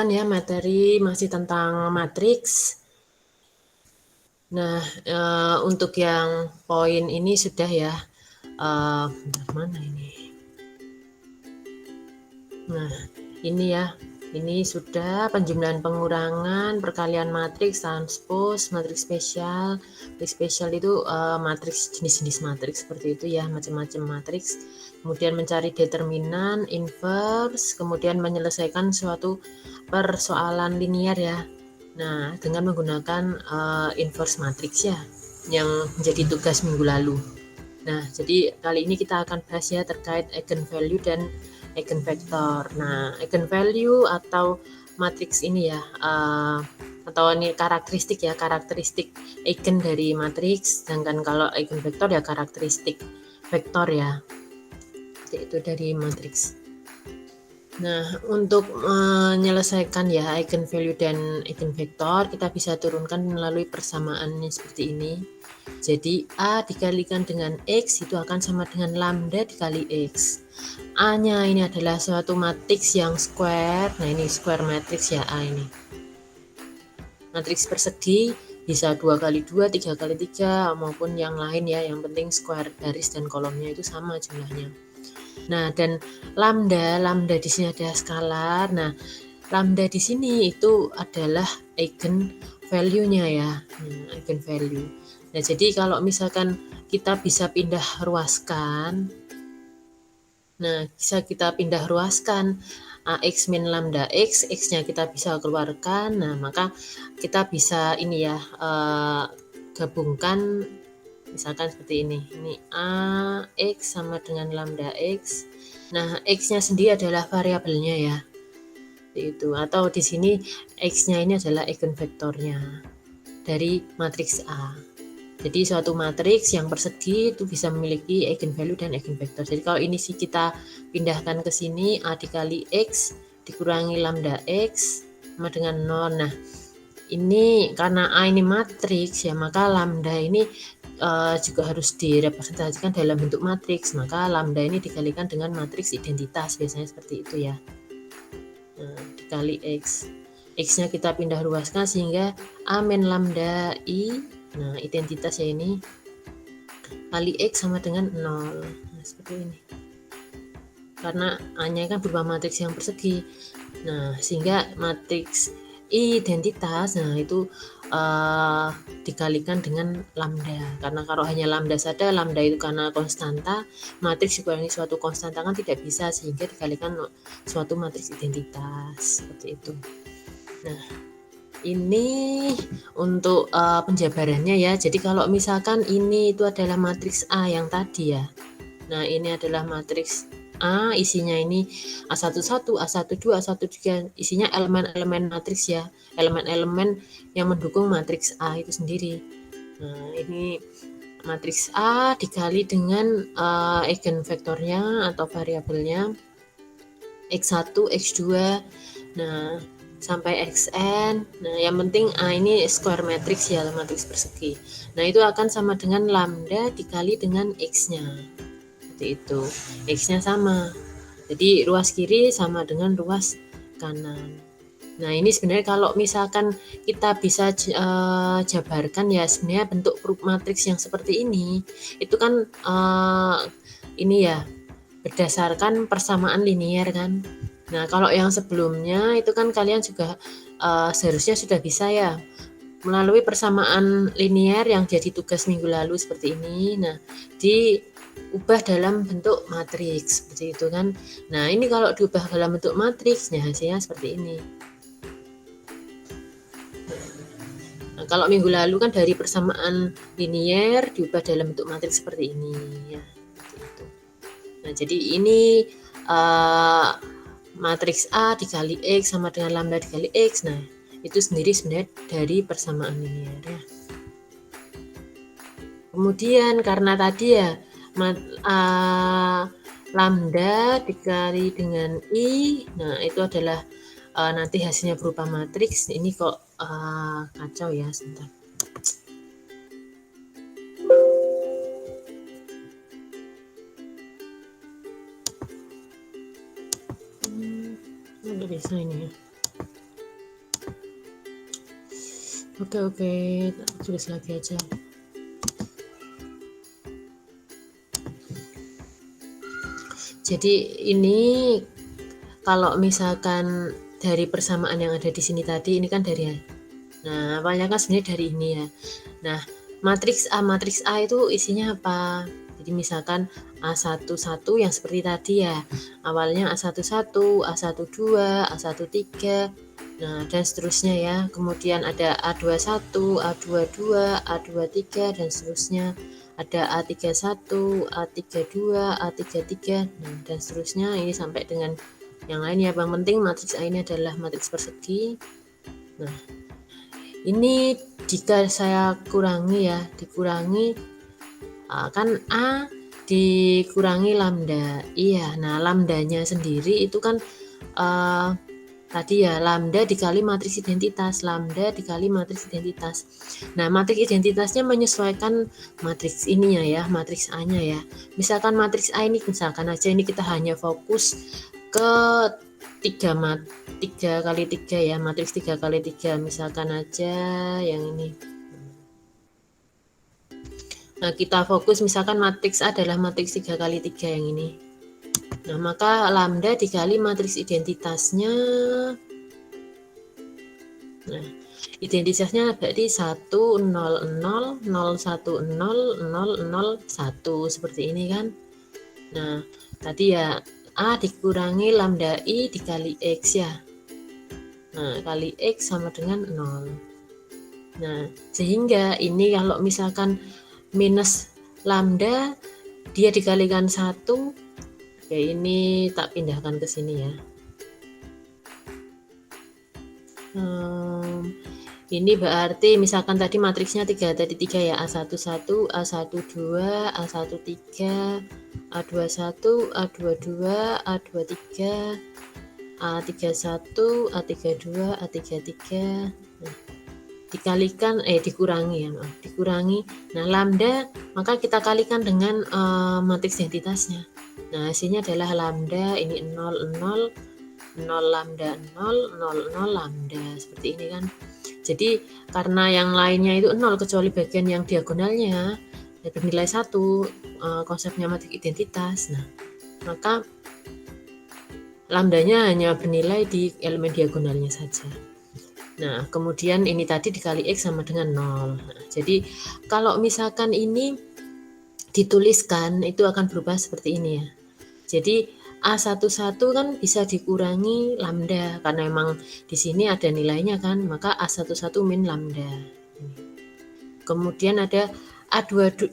Ya, materi masih tentang matriks. Nah, untuk yang poin ini sudah ya. Mana ini? Nah, ini ya. Ini sudah penjumlahan pengurangan, perkalian matriks, transpose, matriks spesial. Matriks spesial itu matriks jenis-jenis matriks seperti itu ya, macam-macam matriks. Kemudian mencari determinan, inverse, kemudian menyelesaikan suatu persoalan linear ya. Nah, dengan menggunakan inverse matrix ya, yang menjadi tugas minggu lalu. Nah, jadi kali ini kita akan bahas ya terkait eigenvalue dan eigenvektor. Nah, eigenvalue atau matriks ini ya, atau ini karakteristik ya, karakteristik eigen dari matriks. Sedangkan kalau eigenvektor ya karakteristik vektor ya, itu dari matriks. Nah, untuk menyelesaikan ya eigenvalue dan eigenvektor, kita bisa turunkan melalui persamaannya seperti ini. Jadi A dikalikan dengan X itu akan sama dengan lambda dikali X. A-nya ini adalah suatu matriks yang square. Nah, ini square matrix ya A ini. Matriks persegi bisa 2 kali 2, 3 kali 3 maupun yang lain ya. Yang penting square baris dan kolomnya itu sama jumlahnya. Nah, dan lambda di sini ada skalar. Nah, lambda di sini itu adalah eigen value-nya ya. Eigen value. Nah, jadi kalau misalkan kita bisa pindah ruaskan, nah bisa kita pindah ruaskan X min lambda X, X-nya kita bisa keluarkan. Nah, maka kita bisa ini ya, gabungkan misalkan seperti ini. Ini A X sama dengan lambda X. Nah, X-nya sendiri adalah variabelnya ya. Itu atau di sini X-nya ini adalah eigenvektornya dari matriks A. Jadi suatu matriks yang persegi itu bisa memiliki eigenvalue dan eigenvektor. Jadi kalau ini sih kita pindahkan ke sini, A dikali X dikurangi lambda X sama dengan 0. Nah, ini karena A ini matriks ya, maka lambda ini juga harus direpresentasikan dalam bentuk matriks. Maka lambda ini dikalikan dengan matriks identitas, biasanya seperti itu ya. Nah, dikali X. X-nya kita pindah ruaskan sehingga A min lambda I. Nah, identitas ya ini kali X sama dengan 0. Nah, seperti ini. Karena A-nya kan berupa matriks yang persegi. Nah, sehingga matriks identitas, nah itu dikalikan dengan lambda. Karena kalau hanya lambda saja, lambda itu karena konstanta, matriks dikurangi suatu konstanta kan tidak bisa, sehingga dikalikan suatu matriks identitas. Seperti itu. Nah, ini untuk penjabarannya ya. Jadi kalau misalkan ini itu adalah matriks A yang tadi ya. Nah, ini adalah matriks A, isinya ini A11, A12, A13, isinya elemen-elemen matriks ya. Elemen-elemen yang mendukung matriks A itu sendiri. Nah, ini matriks A dikali dengan eigenvektornya atau variabelnya X1, X2. Nah, sampai Xn. Nah, yang penting A ini square matrix ya, matriks persegi. Nah, itu akan sama dengan lambda dikali dengan X-nya. Seperti itu. X-nya sama. Jadi ruas kiri sama dengan ruas kanan. Nah, ini sebenarnya kalau misalkan kita bisa jabarkan ya, sebenarnya bentuk matriks yang seperti ini itu kan ini ya berdasarkan persamaan linear kan. Nah, kalau yang sebelumnya itu kan kalian juga seharusnya sudah bisa ya melalui persamaan linear yang jadi tugas minggu lalu seperti ini. Nah, diubah dalam bentuk matriks seperti itu kan. Nah, ini kalau diubah dalam bentuk matriks, nah hasilnya seperti ini. Nah, kalau minggu lalu kan dari persamaan linear diubah dalam bentuk matriks seperti ini ya. Nah, jadi ini matriks A dikali X sama dengan lambda dikali X. Nah, itu sendiri sebenarnya dari persamaan linear ya. Kemudian karena tadi ya lambda dikali dengan I, nah itu adalah nanti hasilnya berupa matriks. Ini kok kacau ya, sebentar. Udah bisa ini ya. Oke, tulis lagi aja. Jadi ini kalau misalkan dari persamaan yang ada di sini tadi, ini kan dari, nah awalnya kan sebenarnya dari ini ya. Nah, matriks A itu isinya apa? Jadi misalkan A11 yang seperti tadi ya, awalnya A11, A12, A13, nah dan seterusnya ya. Kemudian ada A21, A22, A23 dan seterusnya. Ada A31, A32, A33, nah dan seterusnya ini sampai dengan yang lain ya. Yang penting matriks A ini adalah matriks persegi. Nah, ini jika saya kurangi ya, dikurangi kan A dikurangi lambda. Iya, nah lambdanya sendiri itu kan tadi ya lambda dikali matriks identitas, lambda dikali matriks identitas. Nah, matriks identitasnya menyesuaikan matriks ininya ya, matriks A-nya ya. Misalkan matriks A ini, misalkan aja ini kita hanya fokus ke 3 kali 3 ya, matriks 3 kali 3, misalkan aja yang ini. Nah, kita fokus misalkan matriks A adalah matriks 3 kali 3 yang ini. Nah, maka lambda dikali matriks identitasnya. Nah, identitasnya berarti 1 0 0 0 1 0 0 0 1 seperti ini kan. Nah, tadi ya A dikurangi lambda I dikali X ya. Nah, kali X sama dengan 0. Nah, sehingga ini kalau misalkan minus lambda dia dikalikan 1, oke ini tak pindahkan ke sini ya. Ini berarti misalkan tadi matriksnya 3 tadi 3 ya, A11, A12, A13, A21, A22, A23, A31, A32, A33. Nah, dikalikan dikurangi ya, dikurangi. Nah, lambda maka kita kalikan dengan matriks identitasnya. Nah, hasilnya adalah lambda ini 0 0 0 lambda 0 0 0 lambda seperti ini kan. Jadi karena yang lainnya itu 0 kecuali bagian yang diagonalnya bernilai 1, konsepnya matriks identitas. Nah, maka lambdanya hanya bernilai di elemen diagonalnya saja. Nah, kemudian ini tadi dikali X sama dengan 0. Nah, jadi kalau misalkan ini dituliskan itu akan berubah seperti ini ya. Jadi A11 kan bisa dikurangi lambda karena memang di sini ada nilainya kan, maka A11 min lambda. Kemudian ada A12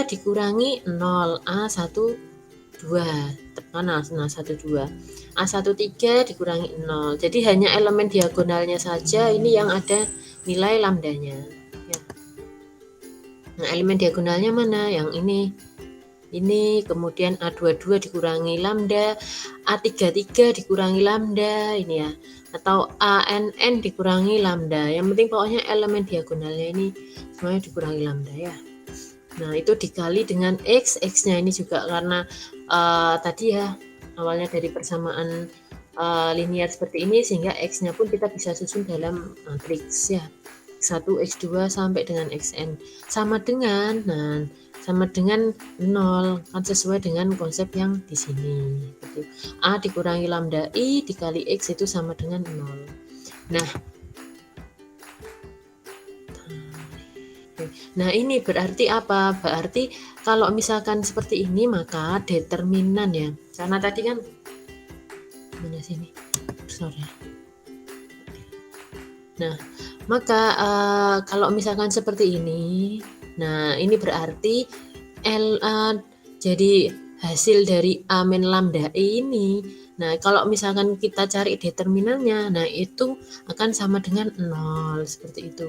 dikurangi 0, A12 tekanan A12. A13 dikurangi 0. Jadi hanya elemen diagonalnya saja ini yang ada nilai lambdanya. Ya. Nah, elemen diagonalnya mana? Yang ini. Ini kemudian A22 dikurangi lambda, A33 dikurangi lambda ini ya. Atau ANN dikurangi lambda. Yang penting pokoknya elemen diagonalnya ini semuanya dikurangi lambda ya. Nah, itu dikali dengan X. X-nya ini juga karena tadi ya awalnya dari persamaan linear seperti ini sehingga X-nya pun kita bisa susun dalam matriks ya. X1, X2 sampai dengan Xn sama dengan sama dengan 0 kan sesuai dengan konsep yang di sini gitu. A dikurangi lambda I dikali X itu sama dengan 0. Nah, ini berarti apa? Berarti kalau misalkan seperti ini maka determinan ya. Karena tadi kan mana sini? Sorry. Nah, maka kalau misalkan seperti ini, nah ini berarti jadi hasil dari A min lambda I ini. Nah, kalau misalkan kita cari determinannya, nah itu akan sama dengan 0 seperti itu.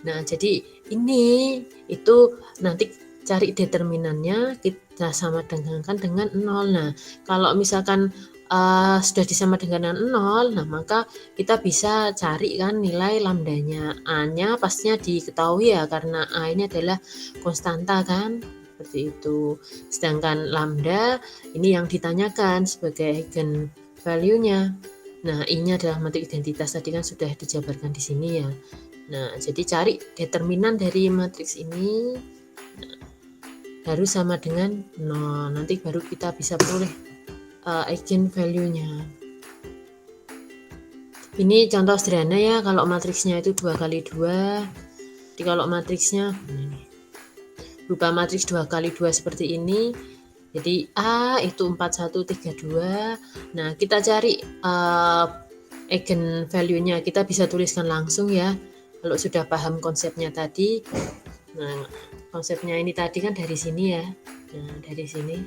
Nah, jadi ini itu nanti cari determinannya kita sama dengankan dengan 0. Nah, kalau misalkan sudah disama dengan 0, nah maka kita bisa cari kan nilai lambdanya. A-nya pastinya diketahui ya karena A ini adalah konstanta kan, seperti itu. Sedangkan lambda ini yang ditanyakan sebagai eigen value-nya. Nah, I-nya adalah matriks identitas tadi kan sudah dijabarkan di sini ya. Nah, jadi cari determinan dari matriks ini harus sama dengan 0. Nanti baru kita bisa peroleh eigen value-nya. Ini contoh sederhana ya, kalau matriksnya itu 2 kali 2. Jadi kalau matriksnya ini, berupa matriks 2 kali 2 seperti ini. Jadi A itu 4132. Nah, kita cari eigen value-nya. Kita bisa tuliskan langsung ya. Kalau sudah paham konsepnya tadi. Nah, konsepnya ini tadi kan dari sini ya. Nah, dari sini.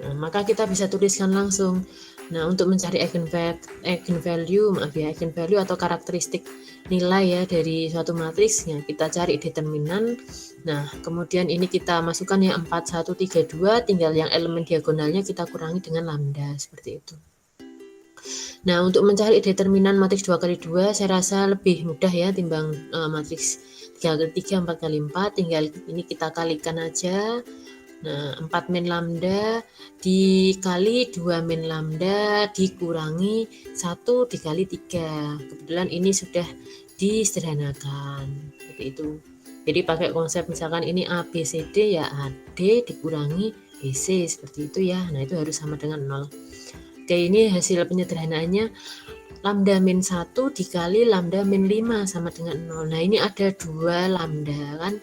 Nah, maka kita bisa tuliskan langsung. Nah, untuk mencari eigen value atau karakteristik nilai ya dari suatu matriks, ya kita cari determinan. Nah, kemudian ini kita masukkan ya 4132, tinggal yang elemen diagonalnya kita kurangi dengan lambda seperti itu. Nah, untuk mencari determinan matriks 2 kali 2 saya rasa lebih mudah ya timbang matriks 3 kali 3, 4 kali 4, tinggal ini kita kalikan aja. Nah, 4 min lambda dikali 2 min lambda dikurangi 1 dikali 3. Kebetulan ini sudah disederhanakan. Seperti itu. Jadi pakai konsep misalkan ini A, B, C, D ya AD dikurangi BC seperti itu ya. Nah, itu harus sama dengan 0. Oke, ini hasil penyederhanaannya. Lambda min 1 dikali lambda min 5 sama dengan 0. Nah, ini ada 2 lambda kan.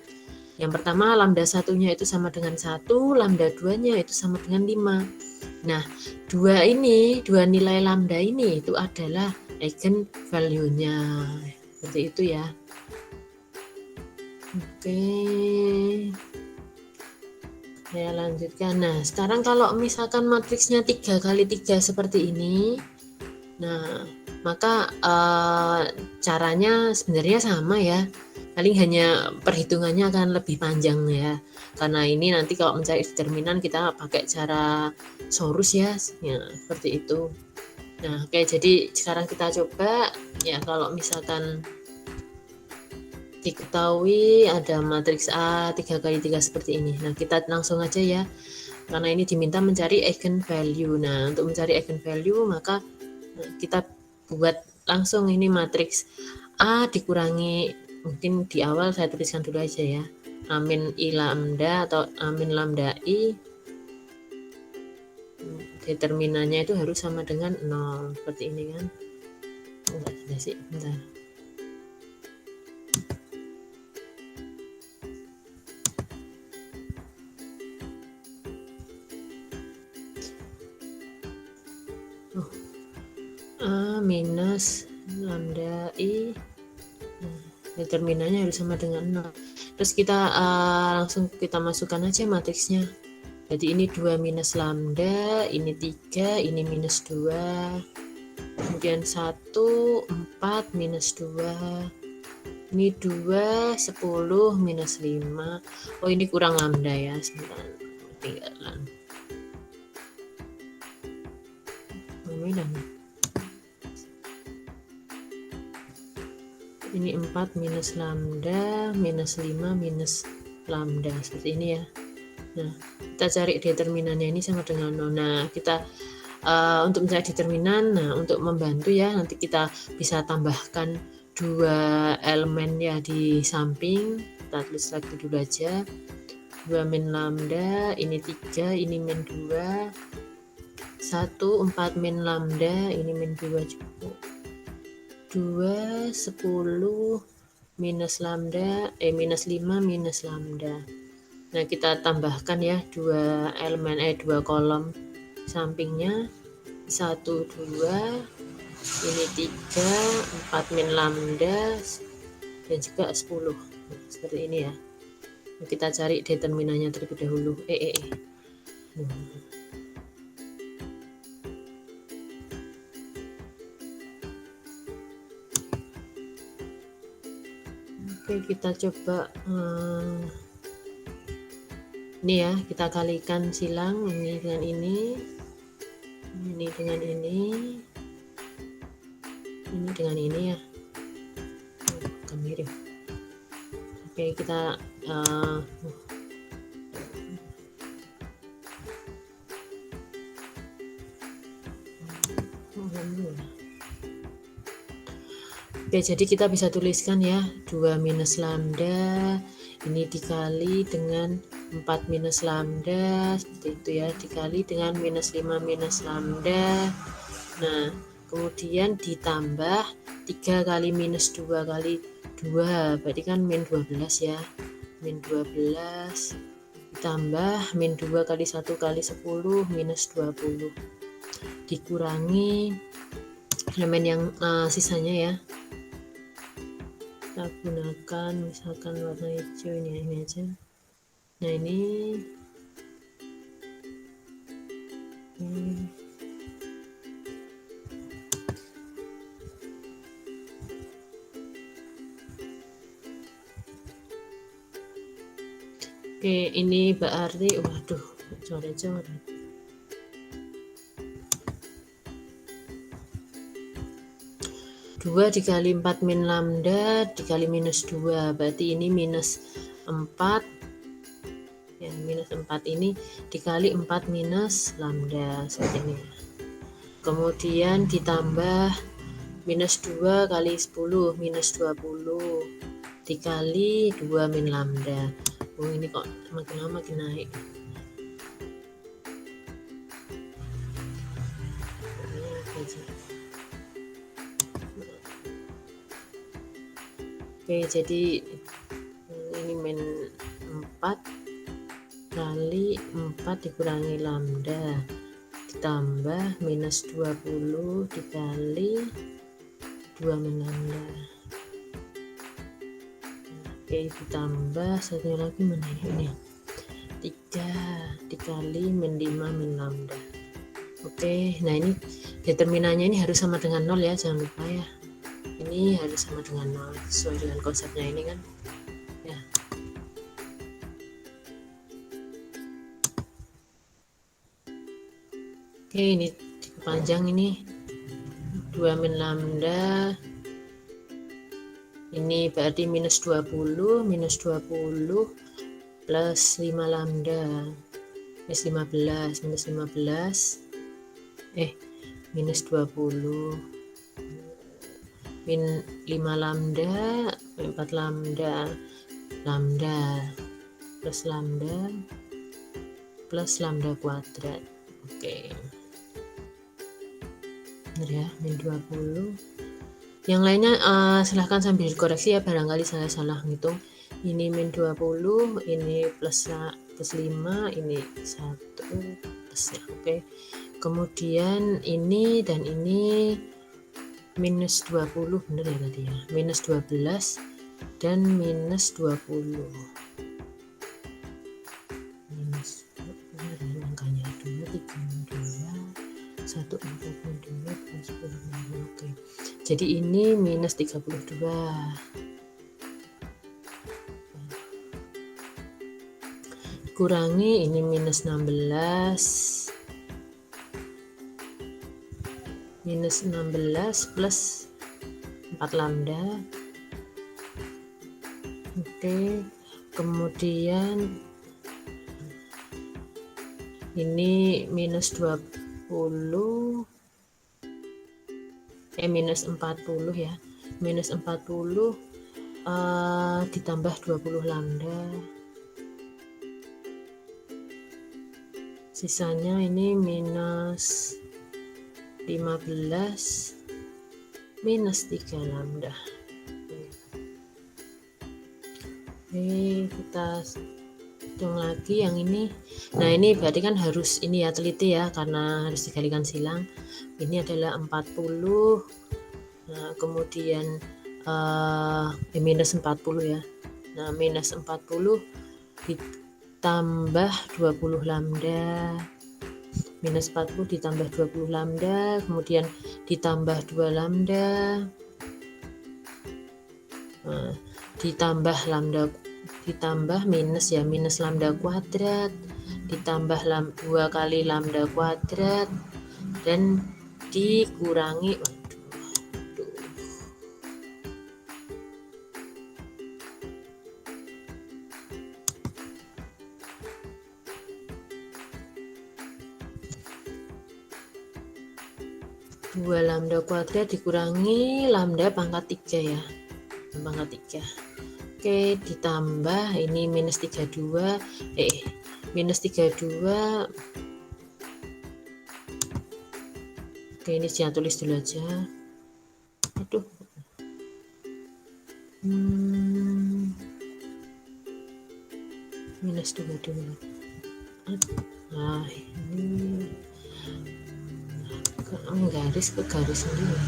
Yang pertama lambda satunya itu sama dengan 1, lambda 2-nya itu sama dengan 5. Nah, dua nilai lambda ini itu adalah eigen value-nya. Seperti itu ya. Oke. Saya lanjutkan. Nah, sekarang kalau misalkan matriksnya 3 kali 3 seperti ini. Nah, maka caranya sebenarnya sama ya. Paling hanya perhitungannya akan lebih panjang ya, karena ini nanti kalau mencari determinan kita pakai cara sorus ya, seperti itu. Nah, oke, jadi sekarang kita coba ya, kalau misalkan diketahui ada matriks A 3 kali 3 seperti ini. Nah, kita langsung aja ya, karena ini diminta mencari eigen value. Nah, untuk mencari eigen value maka kita buat langsung ini matriks A dikurangi, mungkin di awal saya tuliskan dulu aja ya, amin I lambda atau amin lambda I, determinannya itu harus sama dengan 0 seperti ini kan. Enggak ada sih, bentar. A minus lambda I, determinannya harus sama dengan 0. Terus kita langsung kita masukkan aja matriksnya. Jadi ini 2 minus lambda, ini 3, ini minus 2, kemudian 1, 4 minus 2, ini 2, 10 minus 5. Oh, ini kurang lambda ya, sebentar, ketinggalan. Ini 4 minus lambda minus 5 minus lambda seperti ini ya. Nah, kita cari determinannya ini sama dengan 0. Nah, kita untuk mencari determinan, nah untuk membantu ya, nanti kita bisa tambahkan 2 elemen ya di samping. Kita tulis lagi dulu aja. 2 min lambda, ini 3, ini min 2. 1, 4 min lambda, ini min 2 cukup. 2, 10 minus lambda, minus 5 minus lambda. Nah, kita tambahkan ya 2 elemen, 2 kolom sampingnya. 1, 2, ini 3, 4 min lambda, dan juga 10. Nah, seperti ini ya. Nah, kita cari determinannya terlebih dahulu. Oke, kita coba ini ya, kita kalikan silang ini dengan ini dengan ini dengan ini ya, akan mirip. Oke, kita Oke, jadi kita bisa tuliskan ya, 2 minus lambda ini dikali dengan 4 minus lambda, seperti itu ya, dikali dengan minus 5 minus lambda. Nah, kemudian ditambah 3 kali minus 2 kali 2, berarti kan min 12 ya, min 12 ditambah min 2 kali 1 kali 10 minus 20 dikurangi elemen yang sisanya ya, kita gunakan misalkan warna hijau ini aja. Nah ini oke, ini berarti waduh coret-coret. Dua dikali 4 min lambda dikali minus 2, berarti ini minus 4 ya, minus 4 ini dikali 4 minus lambda seperti ini. Kemudian ditambah minus 2 kali 10 minus 20 dikali 2 min lambda. Oh ini kok makin lama makin naik. Oke, jadi ini min 4 kali 4 dikurangi lambda ditambah minus 20 dikali 2 min lambda. Oke, ditambah satu lagi mana ini, 3 dikali min 5 min lambda. Oke, nah ini determinannya ini harus sama dengan 0 ya, jangan lupa ya, ini harus sama dengan 0 sesuai dengan konsepnya ini kan ya. Oke, ini panjang ini 2 min lambda ini berarti minus 20 plus 5 lambda minus 15 minus 20 min 5 lambda 4 lambda plus lambda kuadrat. Oke, benar ya, min 20. Yang lainnya silahkan sambil dikoreksi ya, barangkali saya salah ngitung. Ini min 20, ini plus 5, ini 1 plusnya. Oke, kemudian ini dan ini minus 20, bener ya tadi ya, minus 12 dan minus 20 minus angkanya 2, 32, 1, 42 plus 10. Oke, jadi ini minus 32 kurangi ini minus 16 plus 4 lambda. Oke, kemudian ini minus 20 minus 40 ya, minus 40 ditambah 20 lambda, sisanya ini minus 15 minus 3 lambda. Oke, kita hitung lagi yang ini. Nah ini berarti kan harus ini ya, teliti ya, karena harus dikalikan silang. Ini adalah 40, nah kemudian minus 40 ya. Nah minus 40 ditambah 20 lambda, minus 40 ditambah 20 lambda, kemudian ditambah 2 lambda, ditambah lambda, ditambah minus ya, minus lambda kuadrat, ditambah 2 kali lambda kuadrat, dan dikurangi 2 lambda kuadrat dikurangi lambda pangkat 3 ya, pangkat 3. Oke, ditambah ini minus 32, minus 32. Oke, ini saya tulis dulu aja. Aduh. Minus 22. Nah, ini garis ke garis sendiri.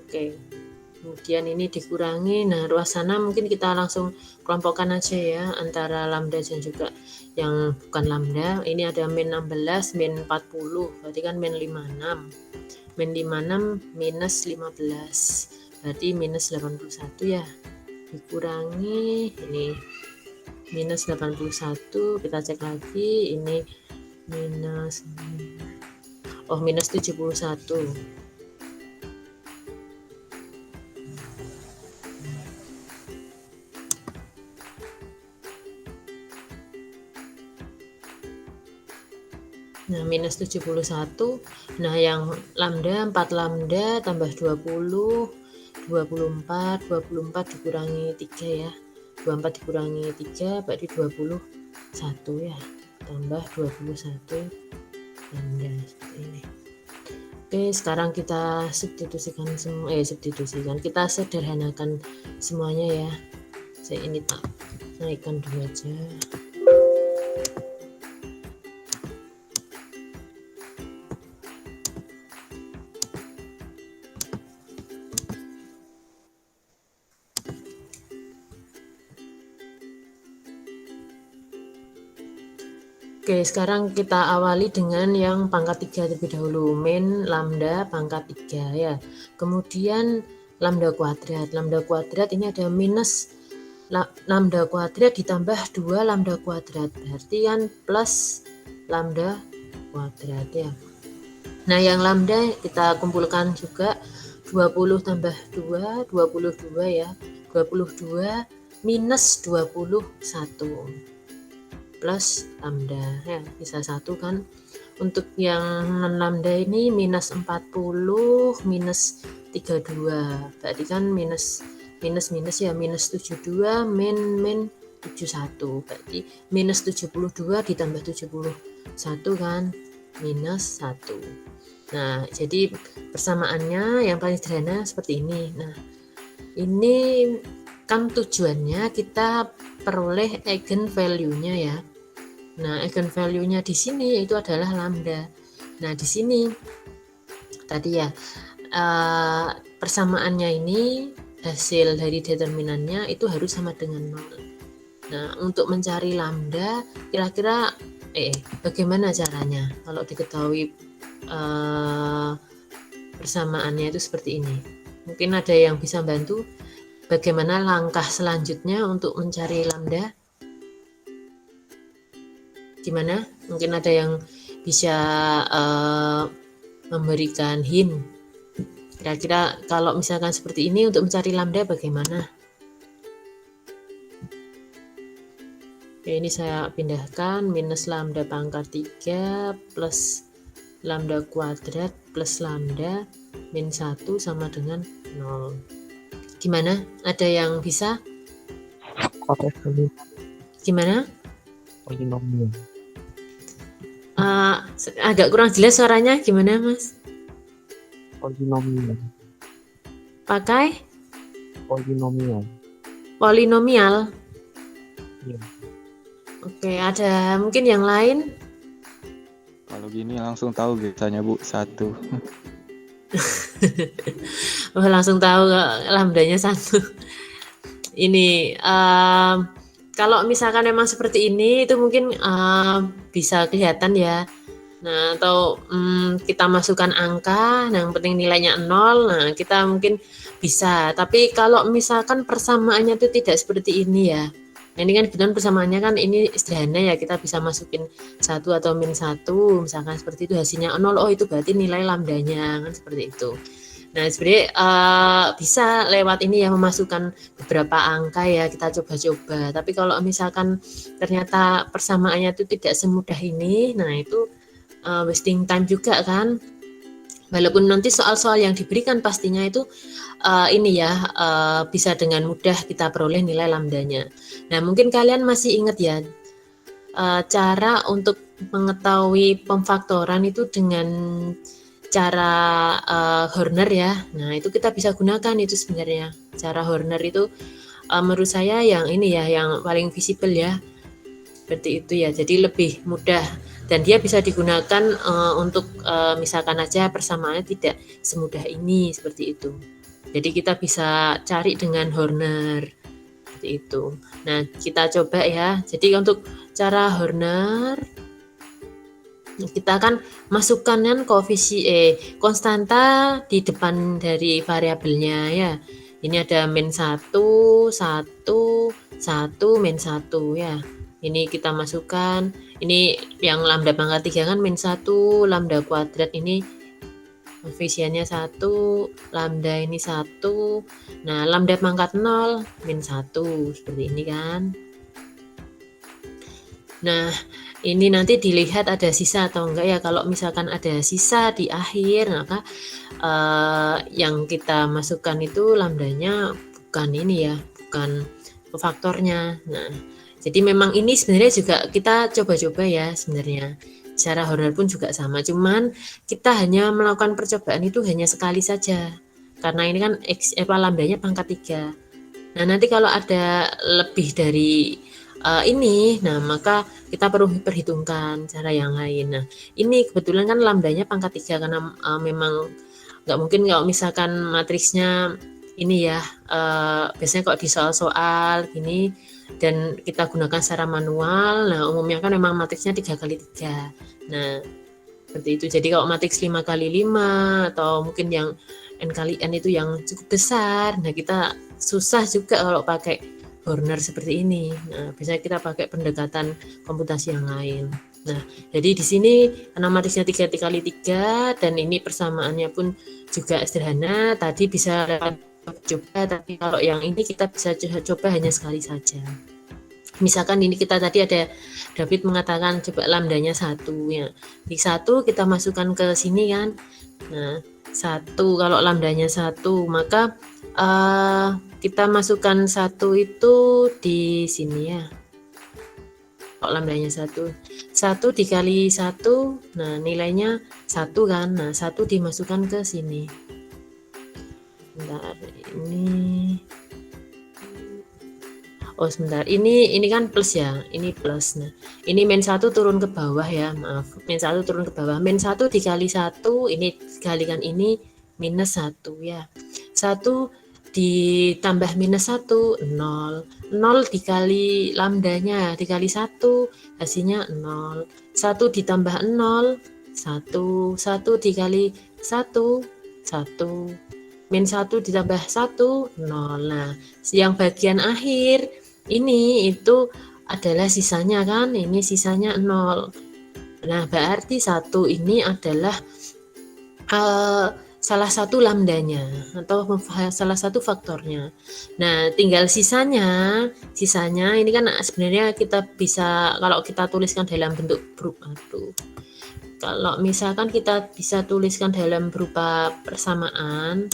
Oke. Kemudian ini dikurangi. Nah, ruas sana mungkin kita langsung kelompokkan aja ya antara lambda dan juga yang bukan lambda. Ini ada min 16, min 40, berarti kan min 56. Min 56 minus 15, berarti minus 81 ya. Dikurangi ini minus 81, kita cek lagi, ini minus minus 71. Nah, minus 71. Nah, yang lambda 4 lambda tambah 20, 24 dikurangi 3 ya. 24 dikurangi 3 berarti 21 ya. Tambah 21 lambda seperti ini. Oke, sekarang kita substitusikan semua, kita sederhanakan semuanya ya. Saya ini tak naikkan dulu aja. Oke, sekarang kita awali dengan yang pangkat 3 terlebih dahulu, min lambda pangkat 3 ya. Kemudian lambda kuadrat. Lambda kuadrat ini ada minus lambda kuadrat ditambah 2 lambda kuadrat, berarti kan plus lambda kuadrat ya. Nah, yang lambda kita kumpulkan juga, 20 tambah 2, 22 ya. 22 minus 21. Plus lambda ya, bisa 1 kan. Untuk yang lambda ini minus 40 minus 32, berarti kan minus ya, minus 72 min 71, berarti minus 72 ditambah 71 kan, minus 1. Nah, jadi persamaannya yang paling sederhana seperti ini. Nah, ini kan tujuannya kita peroleh eigenvalue-nya ya. Nah, eigenvalue-nya di sini itu adalah lambda. Nah, di sini tadi ya persamaannya ini, hasil dari determinannya itu harus sama dengan 0. Nah, untuk mencari lambda kira-kira bagaimana caranya kalau diketahui persamaannya itu seperti ini? Mungkin ada yang bisa bantu bagaimana langkah selanjutnya untuk mencari lambda? Gimana? Mungkin ada yang bisa memberikan hint. Kira-kira kalau misalkan seperti ini untuk mencari lambda bagaimana? Oke, ini saya pindahkan minus lambda pangkat 3 plus lambda kuadrat plus lambda min 1 sama dengan 0. Gimana? Ada yang bisa? Gimana? Polinomial. Agak kurang jelas suaranya, gimana Mas? Polinomial. Pakai? Polinomial. Polinomial? Ya. Oke, ada mungkin yang lain? Kalau gini langsung tahu biasanya Bu, 1. Oh, langsung tahu lambdanya 1. Ini kalau misalkan memang seperti ini itu mungkin bisa kelihatan ya. Nah, atau kita masukkan angka, yang penting nilainya 0, nah kita mungkin bisa. Tapi kalau misalkan persamaannya itu tidak seperti ini ya. Nah, ini kan kebetulan persamaannya kan ini sederhana ya, kita bisa masukin 1 atau min 1, misalkan seperti itu, hasilnya 0, oh itu berarti nilai lambdanya, kan seperti itu. Nah, sebenarnya bisa lewat ini ya, memasukkan beberapa angka ya, kita coba-coba. Tapi kalau misalkan ternyata persamaannya itu tidak semudah ini, nah itu wasting time juga kan. Walaupun nanti soal-soal yang diberikan pastinya itu bisa dengan mudah kita peroleh nilai lambdanya. Nah, mungkin kalian masih ingat ya cara untuk mengetahui pemfaktoran itu dengan cara Horner ya. Nah, itu kita bisa gunakan itu sebenarnya. Cara Horner itu menurut saya yang paling visible ya. Seperti itu ya. Jadi lebih mudah dan dia bisa digunakan untuk misalkan aja persamaannya tidak semudah ini seperti itu. Jadi kita bisa cari dengan Horner seperti itu. Nah, kita coba ya. Jadi untuk cara Horner kita akan masukkan konstanta di depan dari variabelnya ya. Ini ada min 1, 1, 1, min 1 ya. Ini kita masukkan, ini yang lambda pangkat 3 kan min 1, lambda kuadrat ini koefisiennya 1, lambda ini 1. Nah, lambda pangkat 0 min 1 seperti ini kan. Nah, ini nanti dilihat ada sisa atau enggak ya. Kalau misalkan ada sisa di akhir, maka yang kita masukkan itu lambdanya bukan ini ya, bukan faktornya. Nah, jadi memang ini sebenarnya juga kita coba-coba ya sebenarnya. Cara Horner pun juga sama, cuman kita hanya melakukan percobaan itu hanya sekali saja. Karena ini kan lambdanya pangkat 3. Nah, nanti kalau ada lebih dari ini, nah maka kita perlu perhitungkan cara yang lain. Nah, ini kebetulan kan lambdanya pangkat 3 karena memang nggak mungkin kalau misalkan matriksnya ini ya, biasanya kok di soal-soal gini dan kita gunakan secara manual, nah umumnya kan memang matriksnya 3x3. Nah, seperti itu. Jadi kalau matriks 5x5 atau mungkin yang n kali n itu yang cukup besar, nah kita susah juga kalau pakai Horner seperti ini. Nah, biasanya kita pakai pendekatan komputasi yang lain. Nah, jadi di sini karena matriksnya 3x3 dan ini persamaannya pun juga sederhana, tadi bisa lewat coba, tapi kalau yang ini kita bisa coba hanya sekali saja. Misalkan ini kita tadi ada David mengatakan coba lambdanya 1 ya. Di 1 kita masukkan ke sini kan. Nah, 1 kalau lambdanya 1 maka kita masukkan 1 itu di sini ya. Kalau lambdanya 1 dikali 1, nah nilainya 1 kan. Nah, 1 dimasukkan ke sini. Bentar, ini sebentar. Ini kan plus ya. Ini plus. Nah, ini min 1 turun ke bawah ya. Maaf. Min 1 turun ke bawah. Min 1 dikali 1, ini dikalikan ini minus 1 ya. 1 ditambah minus 1, 0. 0 dikali lambdanya, dikali 1, hasilnya 0. 1 ditambah 0, 1. 1 dikali 1, 1. Min 1 ditambah 1, 0. Nah, yang bagian akhir ini itu adalah sisanya kan, ini sisanya 0. Nah, berarti 1 ini adalah salah satu lambdanya atau salah satu faktornya. Nah, tinggal sisanya ini kan sebenarnya kita bisa kalau kita tuliskan dalam bentuk kalau misalkan kita bisa tuliskan dalam berupa persamaan.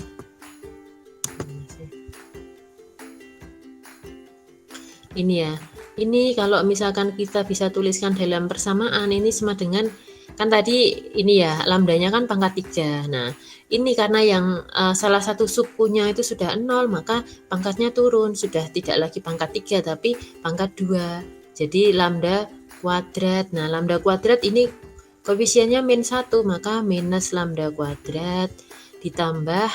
Ini ya. Ini kalau misalkan kita bisa tuliskan dalam persamaan ini sama dengan kan tadi ini ya lambdanya kan pangkat 3. Nah, ini karena yang salah satu sukunya itu sudah 0 maka pangkatnya turun, sudah tidak lagi pangkat 3 tapi pangkat 2. Jadi lambda kuadrat. Nah, lambda kuadrat ini koefisiennya min 1 maka minus lambda kuadrat ditambah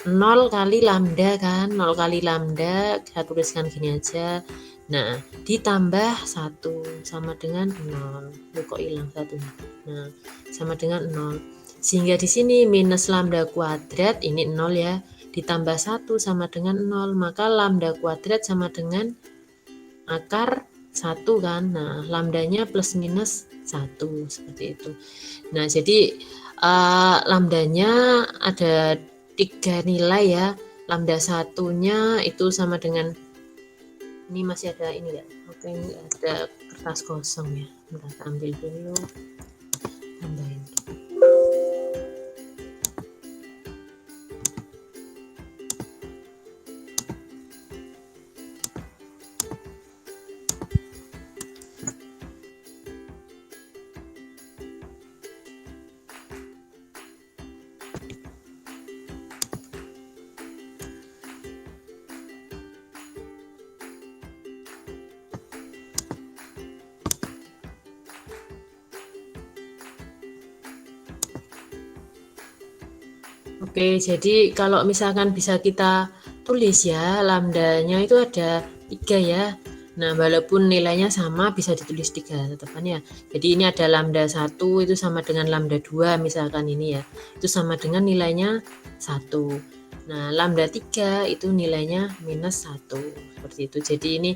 0 kali lambda kan, 0 kali lambda kita tuliskan gini aja. Nah, ditambah 1 sama dengan 0. Kok hilang 1? Nah, sama dengan 0. Sehingga di sini minus lambda kuadrat ini 0 ya, ditambah 1 sama dengan 0. Maka lambda kuadrat sama dengan akar 1 kan. Nah, lambdanya plus minus 1 seperti itu. Nah, jadi lambdanya ada 3 nilai ya. Lambda satunya itu sama dengan ini masih ada ini ya. Oke, ini ada kertas kosong ya. Bentar, ambil dulu. Tambahin. Oke, jadi kalau misalkan bisa kita tulis ya, lambdanya itu ada 3 ya. Nah, walaupun nilainya sama bisa ditulis 3 tetepan ya. Jadi ini ada lambda 1 itu sama dengan lambda 2 misalkan ini ya. Itu sama dengan nilainya 1. Nah, lambda 3 itu nilainya minus 1. Seperti itu. Jadi ini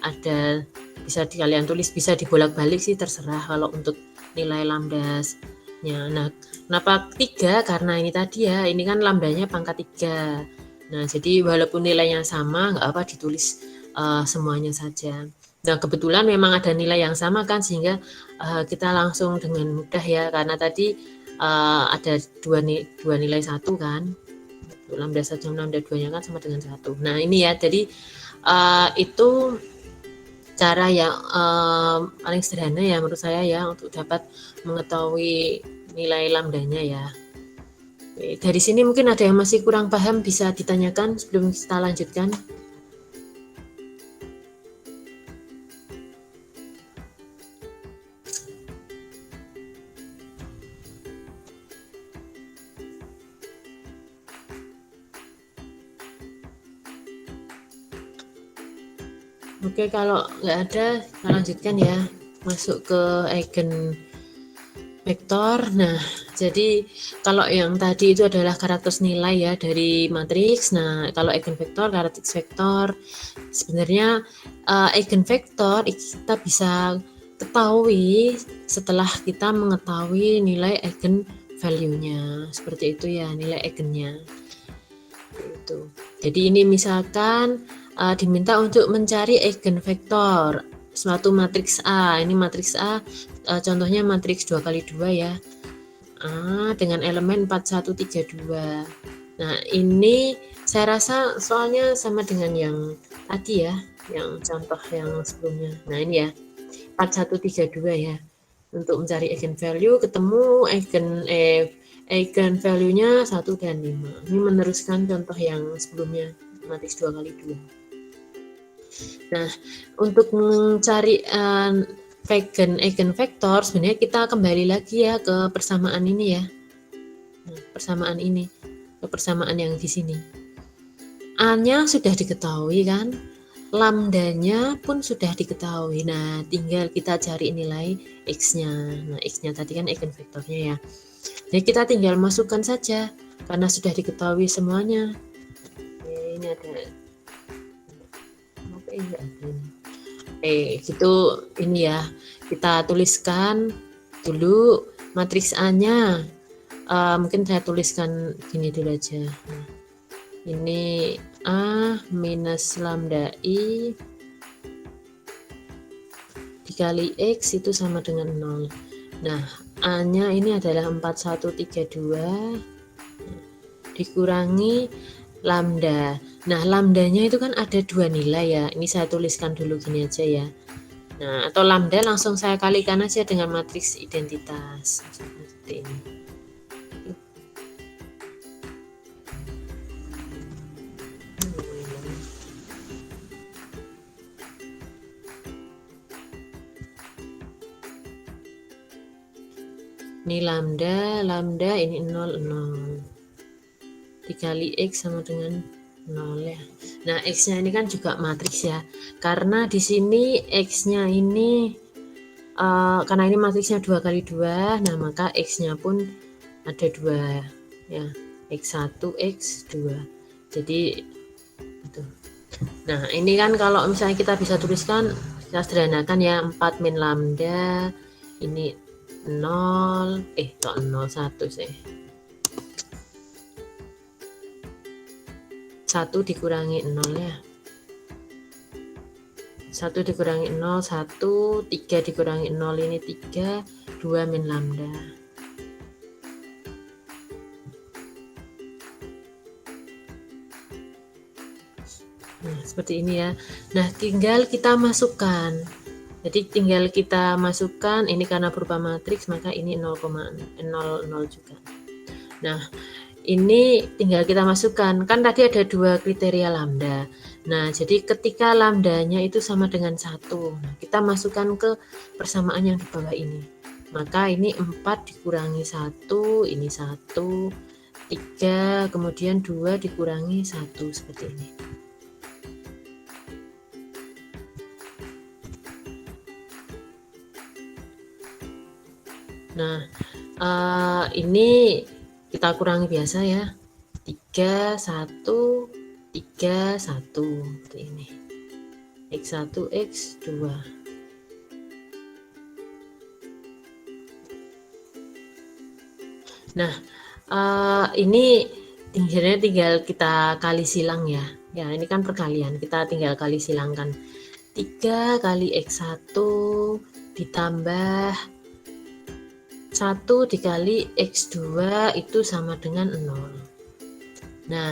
ada bisa kalian tulis, bisa dibolak-balik sih terserah kalau untuk nilai lambdanya. Nah, kenapa 3? Karena ini tadi ya, ini kan lambdanya pangkat 3. Nah, jadi walaupun nilainya sama, nggak apa ditulis semuanya saja. Nah, kebetulan memang ada nilai yang sama kan, sehingga kita langsung dengan mudah ya, karena tadi ada dua nilai 1 kan. Lambda 1 dan lambda 2-nya kan sama dengan 1. Nah, ini ya, jadi itu cara yang paling sederhana ya menurut saya ya untuk dapat mengetahui nilai lambdanya ya. Oke, dari sini mungkin ada yang masih kurang paham, bisa ditanyakan sebelum kita lanjutkan. Oke, kalau nggak ada, kita lanjutkan ya. Masuk ke eigen vektor. Nah, jadi kalau yang tadi itu adalah karakteristik nilai ya dari matriks. Nah, kalau eigenvektor, karakteristik vektor, sebenarnya eigenvektor kita bisa ketahui setelah kita mengetahui nilai eigen value-nya. Seperti itu ya, nilai eigennya. Itu. Jadi ini misalkan diminta untuk mencari eigenvektor suatu matriks A. Ini matriks A, contohnya matriks 2 kali 2 ya. A dengan elemen 4, 1, 3, 2. Nah, ini saya rasa soalnya sama dengan yang tadi ya, yang contoh yang sebelumnya. Nah, ini ya, 4, 1, 3, 2 ya. Untuk mencari eigenvalue, ketemu eigen value-nya 1 dan 5. Ini meneruskan contoh yang sebelumnya, matriks 2 kali 2. Nah, untuk mencari eigenvektor sebenarnya kita kembali lagi ya ke persamaan ini ya. Nah, persamaan ini, ke persamaan yang di sini. A-nya sudah diketahui kan, lambdanya pun sudah diketahui. Nah, tinggal kita cari nilai X-nya. Nah, X-nya tadi kan eigenvektornya ya. Jadi kita tinggal masukkan saja karena sudah diketahui semuanya. Ini ada gitu ini ya. Kita tuliskan dulu matriks A-nya. Mungkin saya tuliskan gini dulu aja. Nah, ini A minus lambda I dikali X itu sama dengan 0. Nah, A-nya ini adalah 4132 dikurangi lambda. Nah, lambdanya itu kan ada 2 nilai ya. Ini saya tuliskan dulu gini aja ya. Nah, atau lambda langsung saya kalikan aja dengan matriks identitas. Seperti ini. Ini lambda ini 0, 0. Dikali X sama dengan 0 ya. Nah, X-nya ini kan juga matriks ya. Karena di sini X-nya ini karena ini matriksnya 2 kali 2, nah maka X-nya pun ada 2 ya. X1, X2. Jadi itu. Nah, ini kan kalau misalnya kita bisa tuliskan, kita sederhanakan ya, 4 min lambda ini 0, kok 0, 1 sih. 1 dikurangi 0 ya. 1 dikurangi 0, 1, 3 dikurangi 0 ini 3, 2 min lambda. Nah, seperti ini ya. Nah, tinggal kita masukkan. Jadi tinggal kita masukkan, ini karena berupa matriks, maka ini 0,00 juga. Nah, ini tinggal kita masukkan. Kan tadi ada 2 kriteria lambda. Nah, jadi ketika lambdanya itu sama dengan 1, nah, kita masukkan ke persamaan yang di bawah ini. Maka ini 4 dikurangi 1, ini 1, 3, kemudian 2 dikurangi 1 seperti ini. Nah, ini kita kurangi biasa ya. 3, 1, 3, 1 seperti ini. X1, X2. Nah, ini tinggal kita kali silang ya. Ya, ini kan perkalian, kita tinggal kali silangkan. 3 kali X1 ditambah 1 dikali X2 itu sama dengan 0. Nah,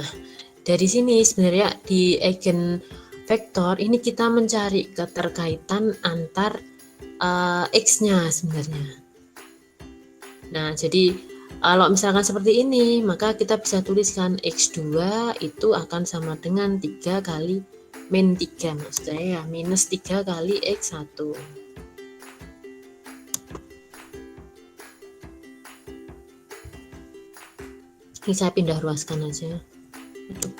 dari sini sebenarnya di eigenvektor ini kita mencari keterkaitan antar X-nya sebenarnya. Nah, jadi kalau misalkan seperti ini, maka kita bisa tuliskan X2 itu akan sama dengan 3 kali min 3, maksud saya ya, minus 3 kali X1. Ini saya pindah ruaskan aja. Aduh.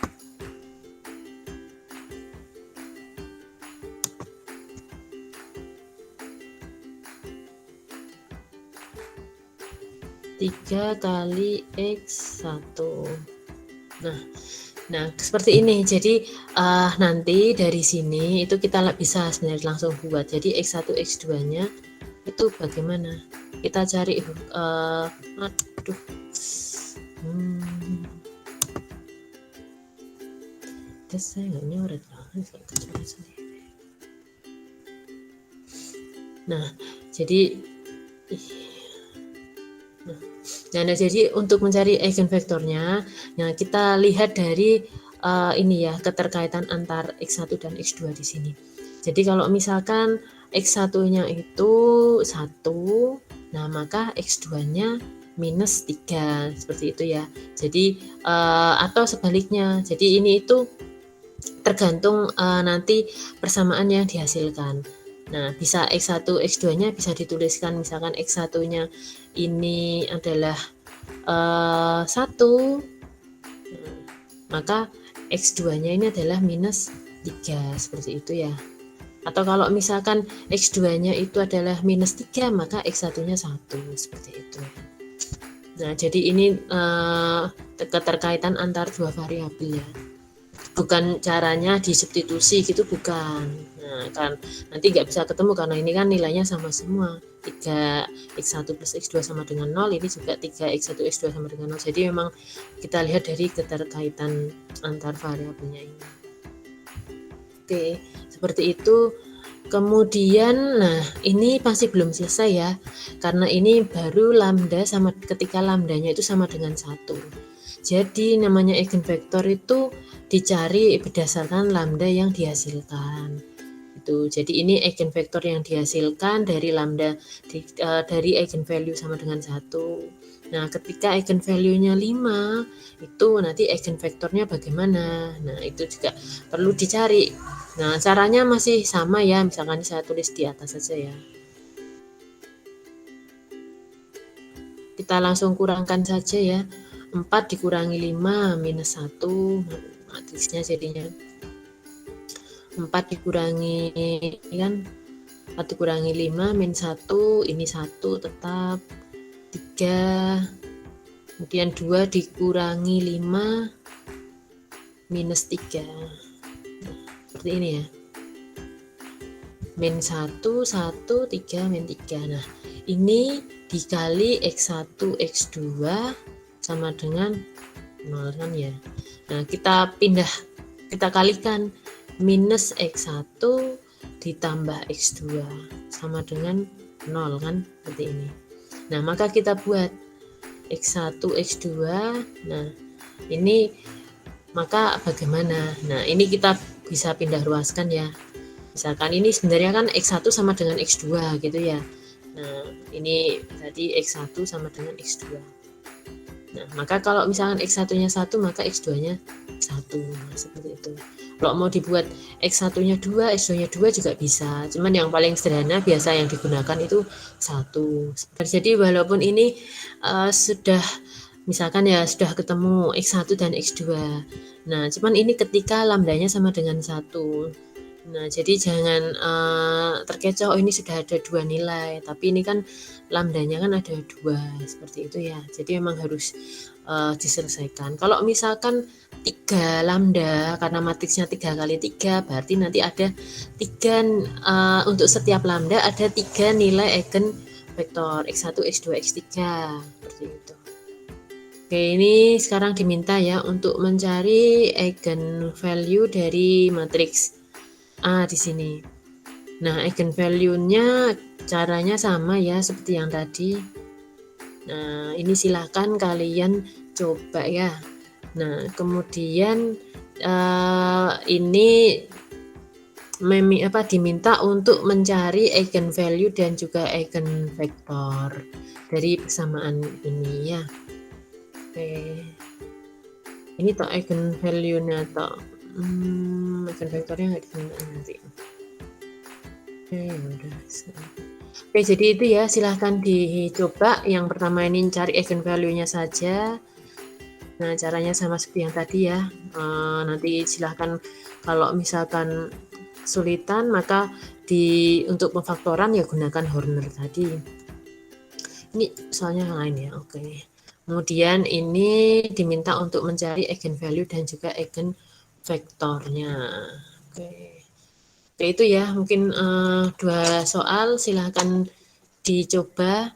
Tiga kali X1. Nah, seperti ini. Jadi nanti dari sini itu kita bisa sebenarnya langsung buat. Jadi X1 X2-nya itu bagaimana? Kita cari aduh. Saya nggak nyoret banget kalau sendiri. Nah, jadi jadi untuk mencari eigenvektornya, nah kita lihat dari ini ya, keterkaitan antar X1 dan X2 di sini. Jadi kalau misalkan X1-nya itu 1, nah maka X2-nya minus 3, seperti itu ya. Jadi atau sebaliknya. Jadi ini itu tergantung nanti persamaan yang dihasilkan. Nah, bisa X1, X2-nya bisa dituliskan, misalkan X1-nya ini adalah 1, maka X2-nya ini adalah minus 3, seperti itu ya. Atau kalau misalkan X2-nya itu adalah minus 3, maka X1-nya 1, seperti itu. Nah, jadi ini keterkaitan antar dua variabel ya. Bukan caranya disubstitusi gitu, bukan. Nah, kan nanti nggak bisa ketemu karena ini kan nilainya sama semua. 3x1 plus x2 sama dengan 0, ini juga 3x1 x2 sama dengan 0. Jadi memang kita lihat dari keterkaitan antar variabelnya ini. Oke, seperti itu. Kemudian, nah ini masih belum selesai ya, karena ini baru lambda sama, ketika lambdanya itu sama dengan 1. Jadi namanya eigenvektor itu dicari berdasarkan lambda yang dihasilkan. Jadi ini eigenvektor yang dihasilkan dari lambda dari eigenvalue sama dengan 1. Nah, ketika eigenvalue-nya 5, itu nanti eigenvektornya bagaimana? Nah, itu juga perlu dicari. Nah, caranya masih sama ya, misalkan saya tulis di atas saja ya. Kita langsung kurangkan saja ya. 4 dikurangi 5 minus 1, matriksnya jadinya 4 dikurangi kan 4 dikurangi 5 min 1, ini 1 tetap 3, kemudian 2 dikurangi 5 minus 3. Nah, seperti ini ya, min 1, 1, 3, min 3. Nah, ini dikali X1, X2 sama dengan 0 kan ya. Nah, kita kalikan, minus X1 ditambah X2 sama dengan 0 kan, seperti ini. Nah, maka kita buat X1, X2. Nah, ini maka bagaimana? Nah, ini kita bisa pindah ruaskan ya. Misalkan ini sebenarnya kan X1 sama dengan X2 gitu ya. Nah, ini tadi X1 sama dengan X2. Nah, maka kalau misalkan X1-nya 1, maka X2-nya 1. Nah, seperti itu. Kalau mau dibuat X1-nya 2, X2-nya 2 juga bisa. Cuman yang paling sederhana biasa yang digunakan itu 1. Jadi walaupun ini sudah Misalkan ya sudah ketemu X1 dan X2. Nah, cuman ini ketika lambdanya sama dengan 1. Nah, jadi jangan terkecoh, oh ini sudah ada 2 nilai, tapi ini kan lambdanya kan ada 2, seperti itu ya. Jadi memang harus diselesaikan. Kalau misalkan 3 lambda, karena matriksnya 3 kali 3, berarti nanti ada 3, untuk setiap lambda ada 3 nilai eigenvektor X1, X2, X3, seperti itu. Oke, ini sekarang diminta ya untuk mencari eigenvalue dari matriks A di sini. Nah, eigenvalue-nya caranya sama ya seperti yang tadi. Nah, ini silahkan kalian coba ya. Nah, kemudian ini diminta untuk mencari eigenvalue dan juga eigenvektor dari persamaan ini ya. Oke, ini toh eigenvalue-nya toh eigenvektornya nggak diminta nanti. Oke, udah. Oke, jadi itu ya, silahkan dicoba. Yang pertama ini cari eigenvalue-nya saja. Nah, caranya sama seperti yang tadi ya. Nanti silahkan kalau misalkan kesulitan, maka untuk pemfaktoran ya gunakan Horner tadi. Ini soalnya yang lain ya, oke. Kemudian ini diminta untuk mencari eigenvalue dan juga eigenvektornya. Oke. Oke, itu ya mungkin 2 soal, silahkan dicoba.